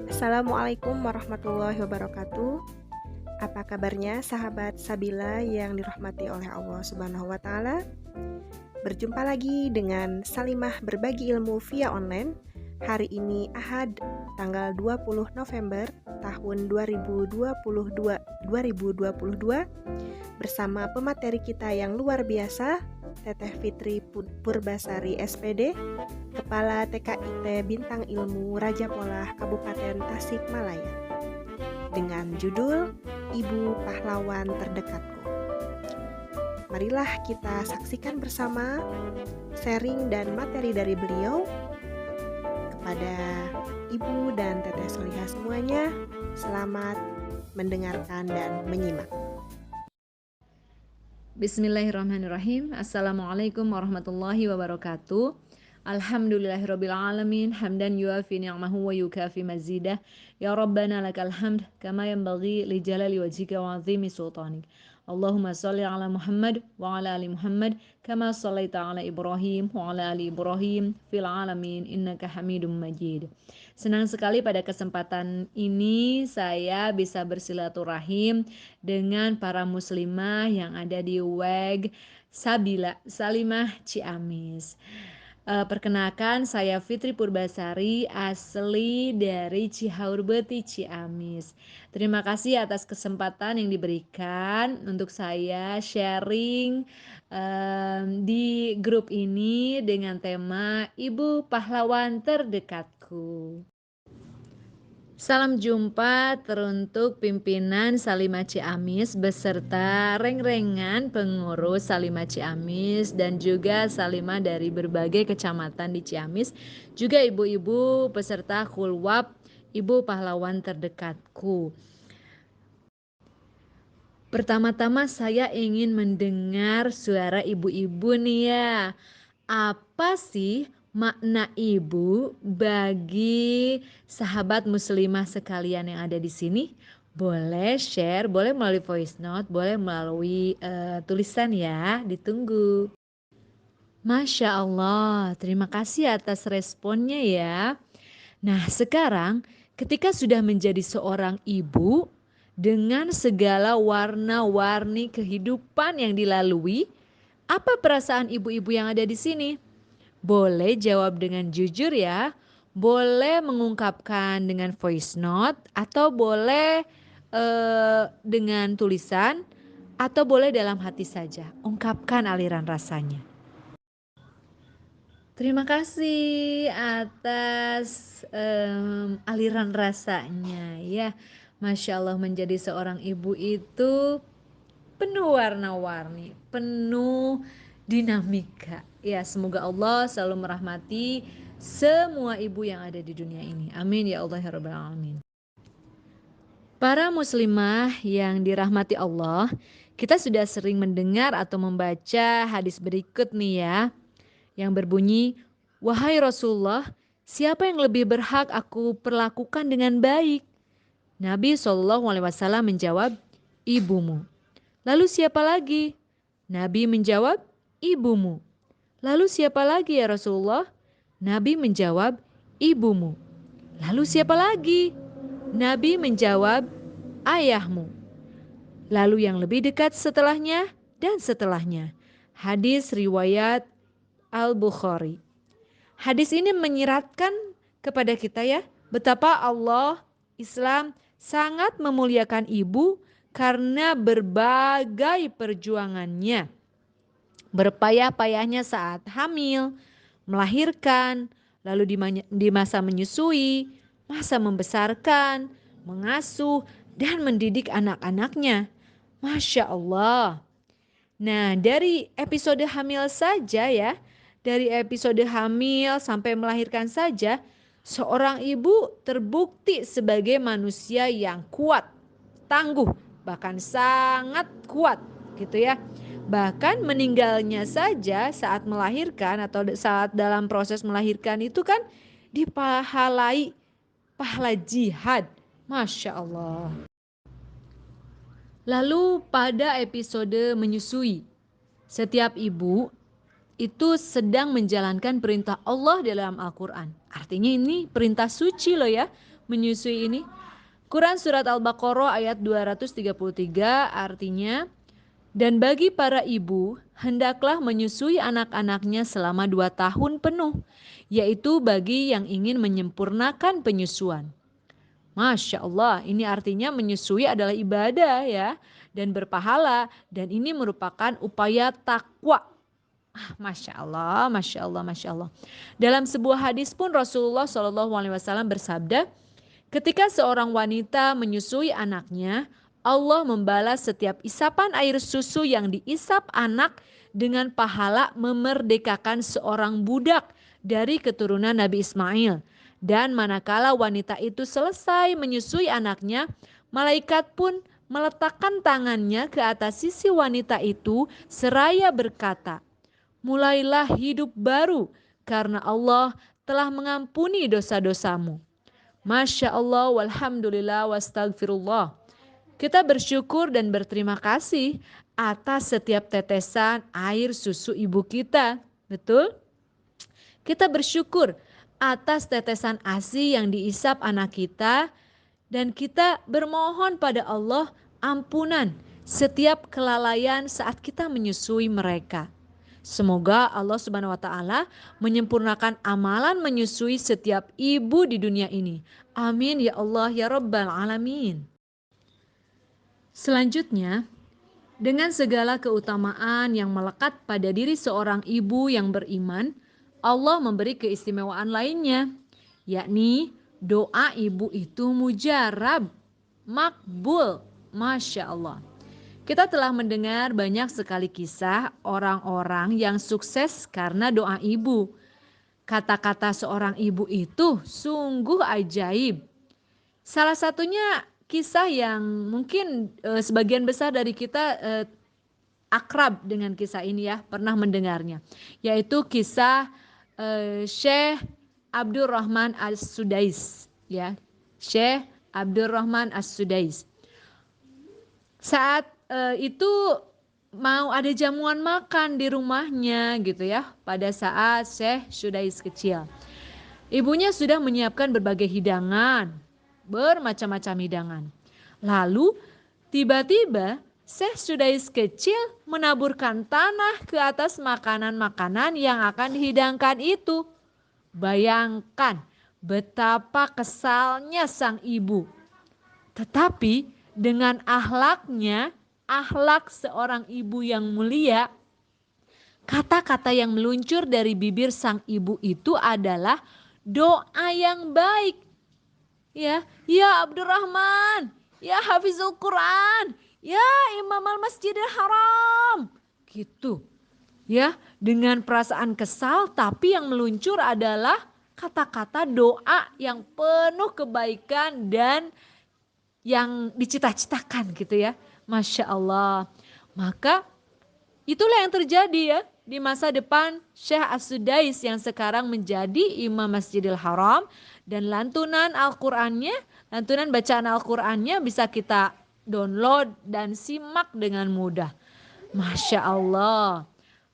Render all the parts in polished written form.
Assalamualaikum warahmatullahi wabarakatuh. Apa kabarnya sahabat Sabila yang dirahmati oleh Allah Subhanahu wa taala? Berjumpa lagi dengan Salimah berbagi ilmu via online. Hari ini Ahad, tanggal 20 November tahun 2022 bersama pemateri kita yang luar biasa, Teteh Fitri Purbasari SPD, Kepala TKIT Bintang Ilmu Raja Polah Kabupaten Tasikmalaya, dengan judul Ibu Pahlawan Terdekatku. Marilah kita saksikan bersama sharing dan materi dari beliau. Kepada Ibu dan Teteh Solihah semuanya, selamat mendengarkan dan menyimak. Bismillahirrahmanirrahim. Assalamualaikum warahmatullahi wabarakatuh. Alhamdulillahirabbil alamin, hamdan yuafi ni'amahu wa yukafi mazidah. Ya Rabbana lakal hamd kama yanbaghi li jalali wajhika wa 'azimi sultanik. Allahumma shalli ala Muhammad wa ala ali Muhammad kama shallaita ala Ibrahim wa ala ali Ibrahim fil alamin innaka Hamidum Majid. Senang sekali pada kesempatan ini saya bisa bersilaturahim dengan para muslimah yang ada di WEG Sabila Salimah Ciamis. Perkenalkan, saya Fitri Purbasari, asli dari Cihaurbeti Ciamis. Terima kasih atas kesempatan yang diberikan untuk saya sharing di grup ini dengan tema Ibu Pahlawan Terdekatku. Salam jumpa teruntuk pimpinan Salimah Ciamis beserta reng-rengan pengurus Salimah Ciamis dan juga Salimah dari berbagai kecamatan di Ciamis, juga ibu-ibu peserta khulwab Ibu Pahlawan Terdekatku. Pertama-tama saya ingin mendengar suara ibu-ibu nih ya. Apa sih makna ibu bagi sahabat muslimah sekalian yang ada di sini? Boleh share, boleh melalui voice note, boleh melalui tulisan ya, ditunggu. Masya Allah, terima kasih atas responnya ya. Nah sekarang ketika sudah menjadi seorang ibu dengan segala warna-warni kehidupan yang dilalui, apa perasaan ibu-ibu yang ada di sini? Boleh jawab dengan jujur ya, boleh mengungkapkan dengan voice note, atau boleh dengan tulisan, atau boleh dalam hati saja. Ungkapkan aliran rasanya. Terima kasih atas aliran rasanya ya. Masya Allah, menjadi seorang ibu itu penuh warna-warni, penuh dinamika. Ya, semoga Allah selalu merahmati semua ibu yang ada di dunia ini. Amin ya Allah ya Rabbal Alamin. Para muslimah yang dirahmati Allah, kita sudah sering mendengar atau membaca hadis berikut nih ya, yang berbunyi, "Wahai Rasulullah, siapa yang lebih berhak aku perlakukan dengan baik?" Nabi SAW menjawab, "Ibumu." Lalu siapa lagi? Nabi menjawab, "Ibumu." Lalu siapa lagi ya Rasulullah? Nabi menjawab, "Ibumu." Lalu siapa lagi? Nabi menjawab, "Ayahmu." Lalu yang lebih dekat setelahnya dan setelahnya. Hadis riwayat Al-Bukhari. Hadis ini menyiratkan kepada kita ya, betapa Allah, Islam sangat memuliakan ibu karena berbagai perjuangannya. Berpayah-payahnya saat hamil, melahirkan, lalu di masa menyusui, masa membesarkan, mengasuh, dan mendidik anak-anaknya. Masya Allah. Nah, dari episode hamil saja ya, dari episode hamil sampai melahirkan saja, seorang ibu terbukti sebagai manusia yang kuat, tangguh, bahkan sangat kuat gitu ya. Bahkan meninggalnya saja saat melahirkan atau saat dalam proses melahirkan itu kan dipahalai pahala jihad. Masya Allah. Lalu pada episode menyusui, setiap ibu itu sedang menjalankan perintah Allah dalam Al-Quran. Artinya ini perintah suci loh ya. menyusui ini? Quran surat Al-Baqarah ayat 233 artinya, dan bagi para ibu, hendaklah menyusui anak-anaknya selama 2 tahun penuh, yaitu bagi yang ingin menyempurnakan penyusuan. Masya Allah, ini artinya menyusui adalah ibadah ya, dan berpahala, dan ini merupakan upaya takwa. Masya Allah, Masya Allah, Masya Allah. Dalam sebuah hadis pun Rasulullah SAW bersabda, ketika seorang wanita menyusui anaknya, Allah membalas setiap isapan air susu yang diisap anak dengan pahala memerdekakan seorang budak dari keturunan Nabi Ismail. Dan manakala wanita itu selesai menyusui anaknya, malaikat pun meletakkan tangannya ke atas sisi wanita itu seraya berkata, mulailah hidup baru karena Allah telah mengampuni dosa-dosamu. Masya Allah, walhamdulillah, wastagfirullah. Kita bersyukur dan berterima kasih atas setiap tetesan air susu ibu kita. Betul? Kita bersyukur atas tetesan ASI yang diisap anak kita. Dan kita bermohon pada Allah ampunan setiap kelalaian saat kita menyusui mereka. Semoga Allah Subhanahu wa taala menyempurnakan amalan menyusui setiap ibu di dunia ini. Amin ya Allah ya Rabbal alamin. Selanjutnya, dengan segala keutamaan yang melekat pada diri seorang ibu yang beriman, Allah memberi keistimewaan lainnya, yakni doa ibu itu mujarab, makbul. Masya Allah. Kita telah mendengar banyak sekali kisah orang-orang yang sukses karena doa ibu. Kata-kata seorang ibu itu sungguh ajaib. Salah satunya kisah yang mungkin sebagian besar dari kita akrab dengan kisah ini ya, pernah mendengarnya. Yaitu kisah Syekh Abdurrahman As-Sudais. Ya, Syekh Abdurrahman As-Sudais. Saat itu mau ada jamuan makan di rumahnya gitu ya, pada saat Syekh Sudais kecil. Ibunya sudah menyiapkan berbagai hidangan, bermacam-macam hidangan. Lalu tiba-tiba Syekh Sudais kecil menaburkan tanah ke atas makanan-makanan yang akan dihidangkan itu. Bayangkan betapa kesalnya sang ibu. Tetapi dengan akhlaknya, akhlak seorang ibu yang mulia, kata-kata yang meluncur dari bibir sang ibu itu adalah doa yang baik. Ya, ya Abdurrahman, ya Hafizul Quran, ya Imam al-Masjidil Haram. Gitu. Ya, dengan perasaan kesal tapi yang meluncur adalah kata-kata doa yang penuh kebaikan dan yang dicita-citakan gitu ya. Masya Allah. Maka itulah yang terjadi ya di masa depan Syekh As-Sudais yang sekarang menjadi Imam Masjidil Haram, dan lantunan Al-Qur'annya, lantunan bacaan Al-Qur'annya bisa kita download dan simak dengan mudah. Masya Allah.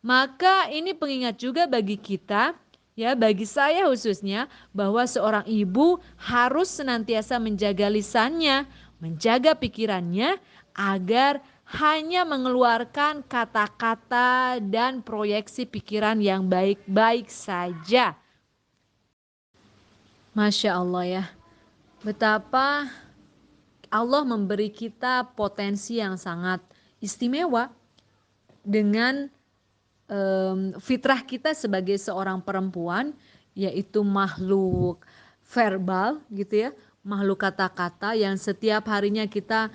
Maka ini pengingat juga bagi kita, ya bagi saya khususnya, bahwa seorang ibu harus senantiasa menjaga lisannya, menjaga pikirannya agar hanya mengeluarkan kata-kata dan proyeksi pikiran yang baik-baik saja. Masya Allah ya, betapa Allah memberi kita potensi yang sangat istimewa dengan fitrah kita sebagai seorang perempuan, yaitu makhluk verbal gitu ya, makhluk kata-kata yang setiap harinya kita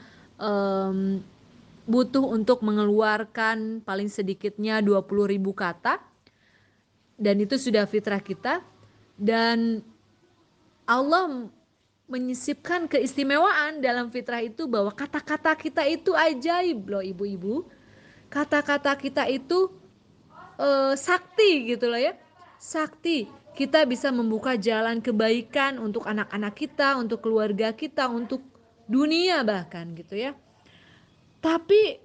butuh untuk mengeluarkan paling sedikitnya 20.000 kata, dan itu sudah fitrah kita. Dan Allah menyisipkan keistimewaan dalam fitrah itu bahwa kata-kata kita itu ajaib loh ibu-ibu. Kata-kata kita itu sakti gitu loh ya, sakti. Kita bisa membuka jalan kebaikan untuk anak-anak kita, untuk keluarga kita, untuk dunia bahkan gitu ya. Tapi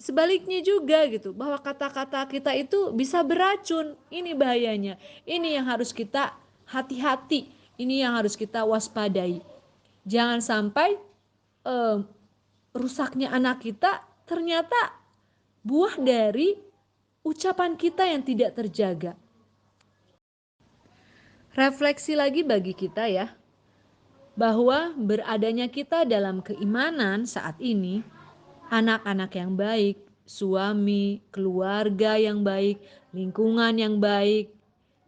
sebaliknya juga gitu, bahwa kata-kata kita itu bisa beracun. Ini bahayanya, ini yang harus kita hati-hati, ini yang harus kita waspadai. Jangan sampai rusaknya anak kita ternyata buah dari ucapan kita yang tidak terjaga. Refleksi lagi bagi kita ya, bahwa beradanya kita dalam keimanan saat ini, anak-anak yang baik, suami, keluarga yang baik, lingkungan yang baik,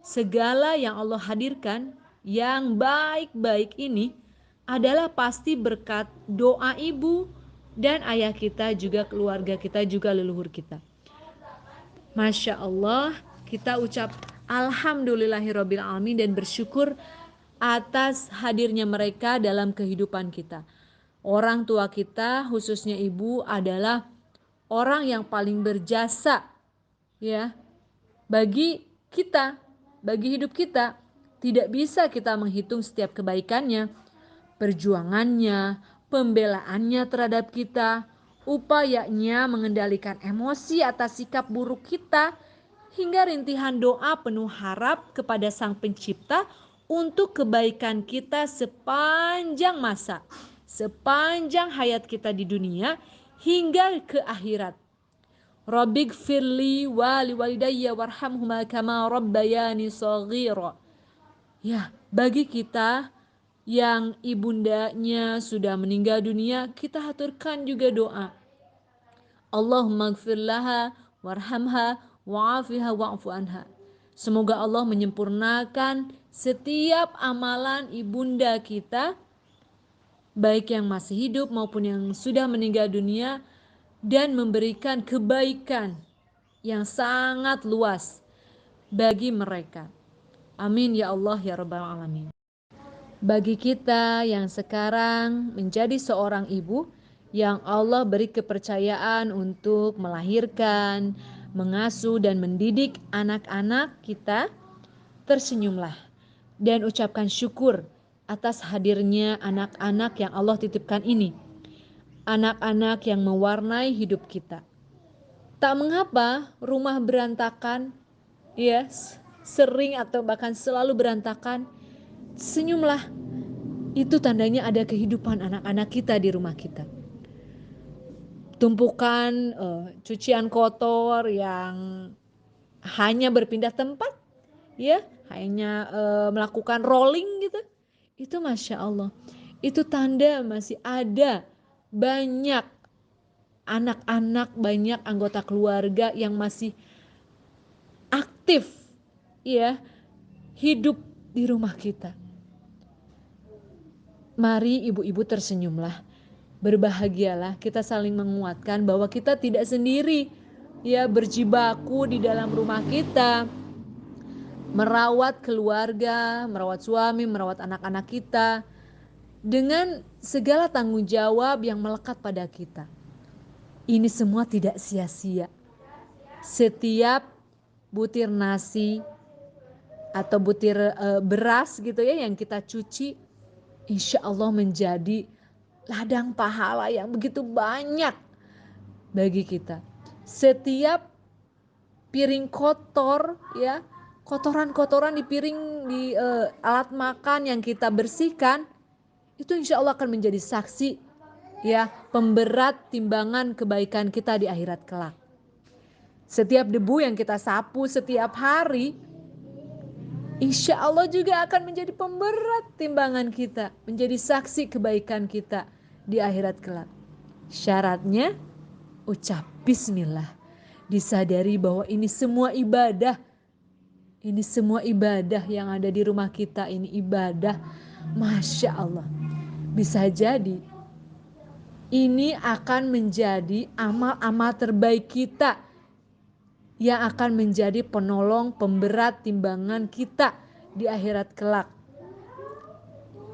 segala yang Allah hadirkan yang baik-baik ini adalah pasti berkat doa ibu dan ayah kita, juga keluarga kita, juga leluhur kita. Masya Allah, kita ucap alhamdulillahirabbil alamin dan bersyukur atas hadirnya mereka dalam kehidupan kita. Orang tua kita, khususnya ibu, adalah orang yang paling berjasa ya bagi kita, bagi hidup kita. Tidak bisa kita menghitung setiap kebaikannya, perjuangannya, pembelaannya terhadap kita, upayanya mengendalikan emosi atas sikap buruk kita, hingga rintihan doa penuh harap kepada Sang Pencipta untuk kebaikan kita sepanjang masa, sepanjang hayat kita di dunia hingga ke akhirat. Rabbighfirli wa liwalidayya warhamhuma kama rabbayani shaghira. Ya, bagi kita yang ibundanya sudah meninggal dunia, kita haturkan juga doa. Allahumma gfir laha warhamha wa'afiha wa'fu anha. Semoga Allah menyempurnakan setiap amalan ibunda kita, baik yang masih hidup maupun yang sudah meninggal dunia, dan memberikan kebaikan yang sangat luas bagi mereka. Amin ya Allah ya Rabbal Alamin. Bagi kita yang sekarang menjadi seorang ibu yang Allah beri kepercayaan untuk melahirkan, mengasuh dan mendidik anak-anak kita, tersenyumlah dan ucapkan syukur atas hadirnya anak-anak yang Allah titipkan ini. Anak-anak yang mewarnai hidup kita. Tak mengapa rumah berantakan, ya, sering atau bahkan selalu berantakan, senyumlah. Itu tandanya ada kehidupan anak-anak kita di rumah kita. Tumpukan cucian kotor yang hanya berpindah tempat, ya, hanya melakukan rolling gitu. Itu Masya Allah. Itu tanda masih ada banyak anak-anak, banyak anggota keluarga yang masih aktif ya hidup di rumah kita. Mari ibu-ibu tersenyumlah, berbahagialah, kita saling menguatkan bahwa kita tidak sendiri ya berjibaku di dalam rumah kita, merawat keluarga, merawat suami, merawat anak-anak kita dengan segala tanggung jawab yang melekat pada kita. Ini semua tidak sia-sia. Setiap butir nasi atau butir beras gitu ya yang kita cuci, insya Allah menjadi ladang pahala yang begitu banyak bagi kita. Setiap piring kotor ya, kotoran-kotoran di piring, di alat makan yang kita bersihkan, itu insya Allah akan menjadi saksi ya pemberat timbangan kebaikan kita di akhirat kelak. Setiap debu yang kita sapu setiap hari, insya Allah juga akan menjadi pemberat timbangan kita, menjadi saksi kebaikan kita di akhirat kelak. Syaratnya ucap bismillah, disadari bahwa ini semua ibadah. Ini semua ibadah yang ada di rumah kita, ini ibadah. Masya Allah. Bisa jadi ini akan menjadi amal-amal terbaik kita yang akan menjadi penolong pemberat timbangan kita di akhirat kelak,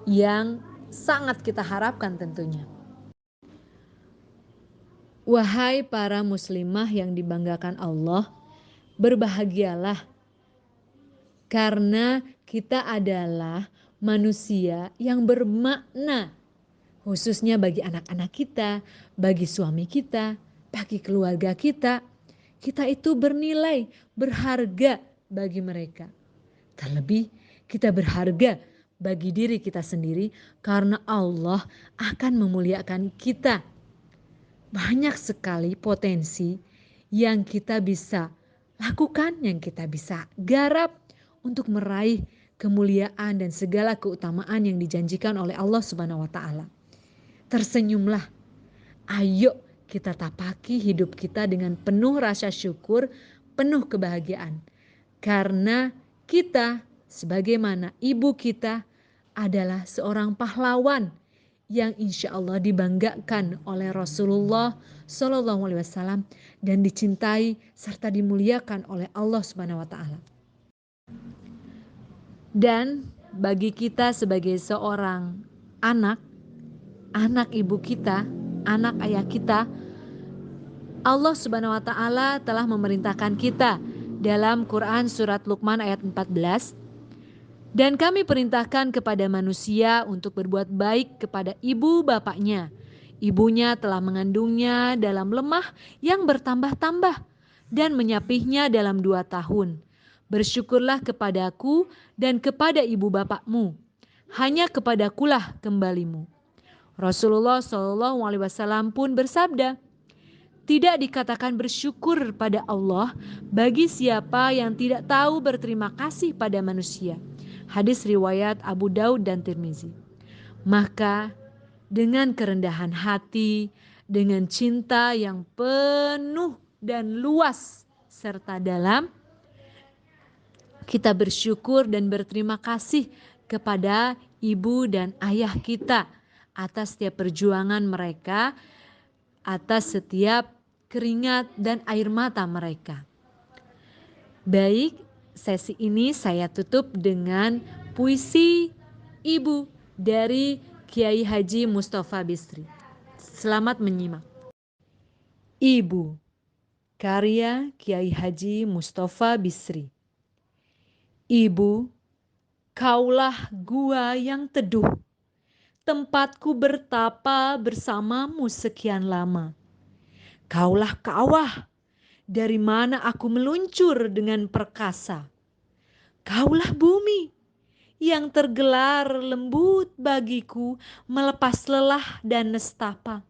yang sangat kita harapkan tentunya. Wahai para muslimah yang dibanggakan Allah, berbahagialah karena kita adalah manusia yang bermakna, khususnya bagi anak-anak kita, bagi suami kita, bagi keluarga kita. Kita itu bernilai, berharga bagi mereka. Terlebih kita berharga bagi diri kita sendiri, karena Allah akan memuliakan kita. Banyak sekali potensi yang kita bisa lakukan, yang kita bisa garap untuk meraih kemuliaan dan segala keutamaan yang dijanjikan oleh Allah Subhanahu wa taala. Tersenyumlah. Ayo kita tapaki hidup kita dengan penuh rasa syukur, penuh kebahagiaan. Karena kita sebagaimana ibu kita adalah seorang pahlawan yang insya Allah dibanggakan oleh Rasulullah Shallallahu Alaihi Wasallam dan dicintai serta dimuliakan oleh Allah Subhanahu Wa Taala. Dan bagi kita sebagai seorang anak ibu kita, anak ayah kita, Allah Subhanahu Wa Taala telah memerintahkan kita dalam Quran surat Luqman ayat 14. Dan kami perintahkan kepada manusia untuk berbuat baik kepada ibu bapaknya. Ibunya telah mengandungnya dalam lemah yang bertambah-tambah dan menyapihnya dalam 2 tahun. Bersyukurlah kepadaku dan kepada ibu bapakmu. Hanya kepadakulah kembalimu. Rasulullah SAW pun bersabda, tidak dikatakan bersyukur pada Allah bagi siapa yang tidak tahu berterima kasih pada manusia. Hadis riwayat Abu Daud dan Tirmizi. Maka dengan kerendahan hati, dengan cinta yang penuh dan luas serta dalam, kita bersyukur dan berterima kasih kepada ibu dan ayah kita atas setiap perjuangan mereka, atas setiap keringat dan air mata mereka. Baik, sesi ini saya tutup dengan puisi Ibu dari Kiai Haji Mustafa Bisri. Selamat menyimak. Ibu, karya Kiai Haji Mustafa Bisri. Ibu, kaulah gua yang teduh, tempatku bertapa bersamamu sekian lama. Kaulah kawah, dari mana aku meluncur dengan perkasa. Kaulah bumi, yang tergelar lembut bagiku melepas lelah dan nestapa.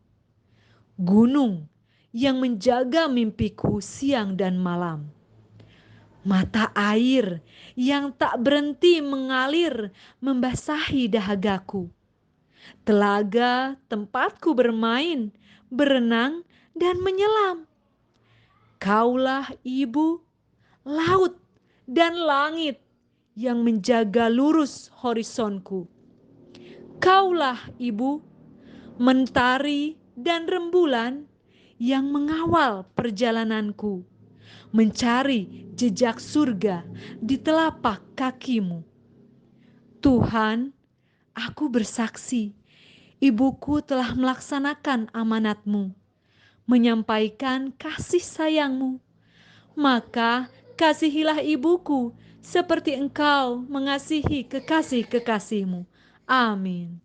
Gunung, yang menjaga mimpiku siang dan malam. Mata air yang tak berhenti mengalir membasahi dahagaku. Telaga tempatku bermain, berenang dan menyelam. Kaulah ibu, laut dan langit yang menjaga lurus horizonku. Kaulah ibu, mentari dan rembulan yang mengawal perjalananku, mencari jejak surga di telapak kakimu. Tuhan, aku bersaksi, ibuku telah melaksanakan amanatmu, menyampaikan kasih sayangmu. Maka kasihilah ibuku seperti engkau mengasihi kekasih-kekasihmu. Amin.